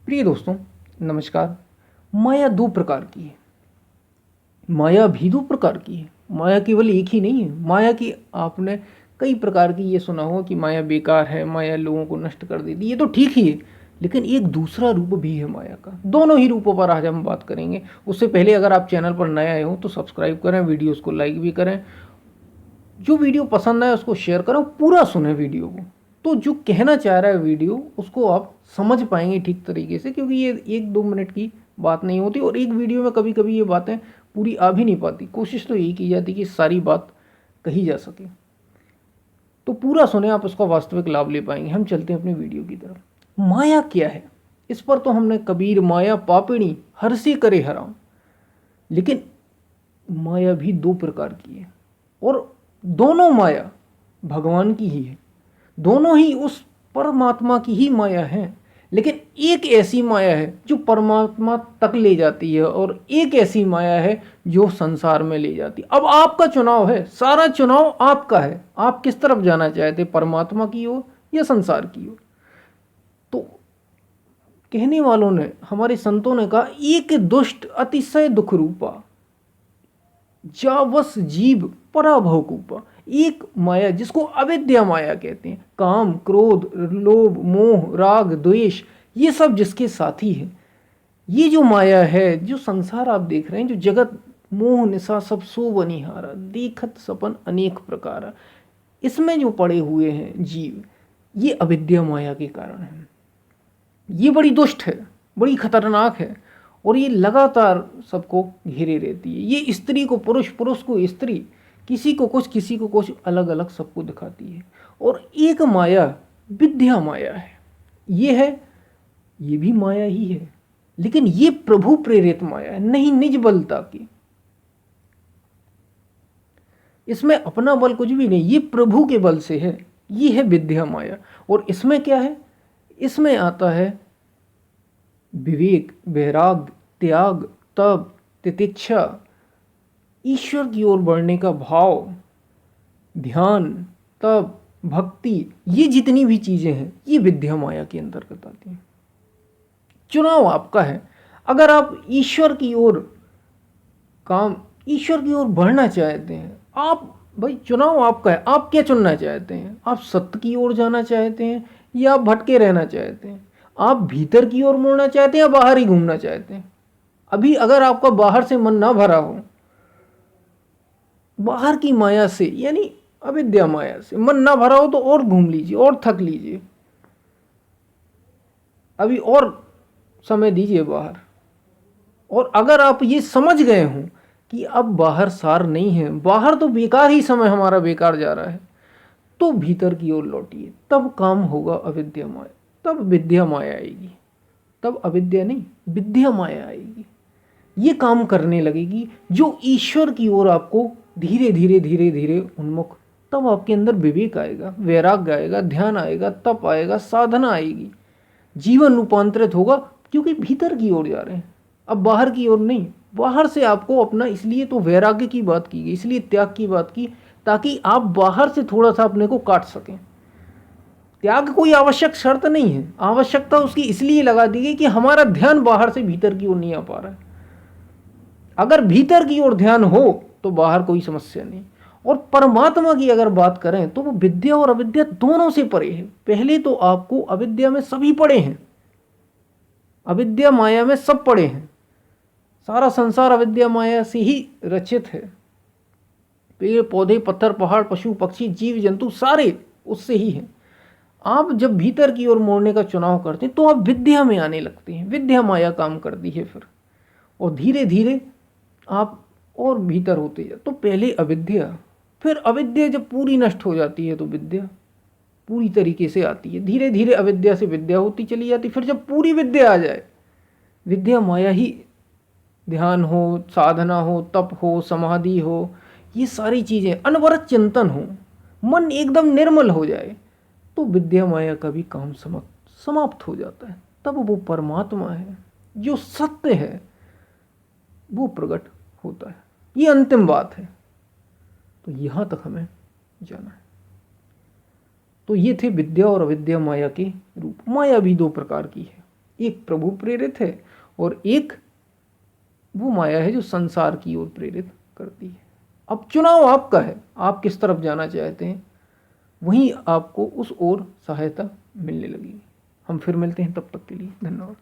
प्रिय दोस्तों, नमस्कार। माया दो प्रकार की है। माया भी दो प्रकार की है। माया केवल एक ही नहीं है। माया की आपने कई प्रकार की ये सुना हो कि माया बेकार है, माया लोगों को नष्ट कर देती है। ये तो ठीक ही है, लेकिन एक दूसरा रूप भी है माया का। दोनों ही रूपों पर आज हम बात करेंगे। उससे पहले अगर आप चैनल पर नए आए हो तो सब्सक्राइब करें, वीडियोज़ को लाइक भी करें, जो वीडियो पसंद आए उसको शेयर करो, पूरा सुने वीडियो को। तो जो कहना चाह रहा है वीडियो, उसको आप समझ पाएंगे ठीक तरीके से, क्योंकि ये 1-2 मिनट की बात नहीं होती और एक वीडियो में कभी कभी ये बातें पूरी आ भी नहीं पाती। कोशिश तो यही की जाती कि सारी बात कही जा सके। तो पूरा सुने, आप उसका वास्तविक लाभ ले पाएंगे। हम चलते हैं अपनी वीडियो की तरफ। माया क्या है, इस पर तो हमने कबीर माया पापिणी हर से करे हराम। लेकिन माया भी दो प्रकार की है और दोनों माया भगवान की ही है। दोनों ही उस परमात्मा की ही माया है। लेकिन एक ऐसी माया है जो परमात्मा तक ले जाती है और एक ऐसी माया है जो संसार में ले जाती है। अब आपका चुनाव है, सारा चुनाव आपका है। आप किस तरफ जाना चाहते, परमात्मा की ओर या संसार की ओर। तो कहने वालों ने, हमारे संतों ने कहा, एक दुष्ट अतिशय दुख रूपा, जावस जीव पराभव कूपा। एक माया जिसको अविद्या माया कहते हैं, काम क्रोध लोभ मोह राग द्वेष, ये सब जिसके साथी है। ये जो माया है, जो संसार आप देख रहे हैं, जो जगत मोह निशा सब सो बनिहारा, देखत सपन अनेक प्रकार, इसमें जो पड़े हुए हैं जीव, ये अविद्या माया के कारण है। ये बड़ी दुष्ट है, बड़ी खतरनाक है और ये लगातार सबको घेरे रहती है। ये स्त्री को पुरुष, पुरुष को स्त्री, किसी को कुछ अलग अलग सबको दिखाती है। और एक माया विद्या माया है। ये है, ये भी माया ही है, लेकिन ये प्रभु प्रेरित माया है, नहीं निज बलता की। इसमें अपना बल कुछ भी नहीं, ये प्रभु के बल से है। ये है विद्या माया। और इसमें क्या है, इसमें आता है विवेक, वैराग्य, त्याग, तप, तितिक्षा, ईश्वर की ओर बढ़ने का भाव, ध्यान, तप, भक्ति, ये जितनी भी चीजें हैं ये विद्या माया के अंतर्गत आती हैं। चुनाव आपका है। अगर आप ईश्वर की ओर ईश्वर की ओर बढ़ना चाहते हैं, आप भाई, चुनाव आपका है। आप क्या चुनना चाहते हैं? आप सत्य की ओर जाना चाहते हैं या आप भटके रहना चाहते हैं? आप भीतर की ओर मुड़ना चाहते हैं या बाहर ही घूमना चाहते हैं? अभी अगर आपका बाहर से मन ना भरा हो, बाहर की माया से यानी अविद्या माया से मन ना भरा हो, तो और घूम लीजिए और थक लीजिए, अभी और समय दीजिए बाहर। और अगर आप ये समझ गए हों कि अब बाहर सार नहीं है, बाहर तो बेकार ही समय हमारा बेकार जा रहा है, तो भीतर की ओर लौटिए, तब काम होगा अविद्या माया, तब विद्या माया आएगी। तब अविद्या नहीं, विद्या माया आएगी। ये काम करने लगेगी, जो ईश्वर की ओर आपको धीरे धीरे धीरे धीरे उन्मुख। तब आपके अंदर विवेक आएगा, वैराग्य आएगा, ध्यान आएगा, तप आएगा, साधना आएगी, जीवन रूपांतरित होगा, क्योंकि भीतर की ओर जा रहे हैं, अब बाहर की ओर नहीं। बाहर से आपको अपना, इसलिए तो वैराग्य की बात की गई, इसलिए त्याग की बात की, ताकि आप बाहर से थोड़ा सा अपने को काट सकें। त्याग कोई आवश्यक शर्त नहीं है, आवश्यकता उसकी इसलिए लगा दी गई कि हमारा ध्यान बाहर से भीतर की ओर नहीं आ पा रहा है। अगर भीतर की ओर ध्यान हो तो बाहर कोई समस्या नहीं। और परमात्मा की अगर बात करें तो वो विद्या और अविद्या दोनों से परे है। पहले तो आपको अविद्या में सभी पड़े हैं, अविद्या माया में सब पड़े हैं। सारा संसार अविद्या माया से ही रचित है। पेड़ पौधे पत्थर पहाड़ पशु पक्षी जीव जंतु सारे उससे ही हैं। आप जब भीतर की ओर मोड़ने का चुनाव करते हैं तो आप विद्या में आने लगते हैं, विद्या माया काम करती है फिर, और धीरे धीरे आप और भीतर होते जाते। तो पहले अविद्या, फिर अविद्या जब पूरी नष्ट हो जाती है तो विद्या पूरी तरीके से आती है। धीरे धीरे अविद्या से विद्या होती चली जाती। फिर जब पूरी विद्या आ जाए, विद्या माया ही, ध्यान हो, साधना हो, तप हो, समाधि हो, ये सारी चीज़ें, अनवरत चिंतन हो, मन एकदम निर्मल हो जाए, तो विद्या माया का भी काम समाप्त हो जाता है। तब वो परमात्मा है, जो सत्य है, वो प्रकट होता है। ये अंतिम बात है। तो यहाँ तक हमें जाना है। तो ये थे विद्या और अविद्या माया के रूप। माया भी दो प्रकार की है, एक प्रभु प्रेरित है और एक वो माया है जो संसार की ओर प्रेरित करती है। अब चुनाव आपका है, आप किस तरफ जाना चाहते हैं, वहीं आपको उस ओर सहायता मिलने लगेगी। हम फिर मिलते हैं, तब तक के लिए धन्यवाद।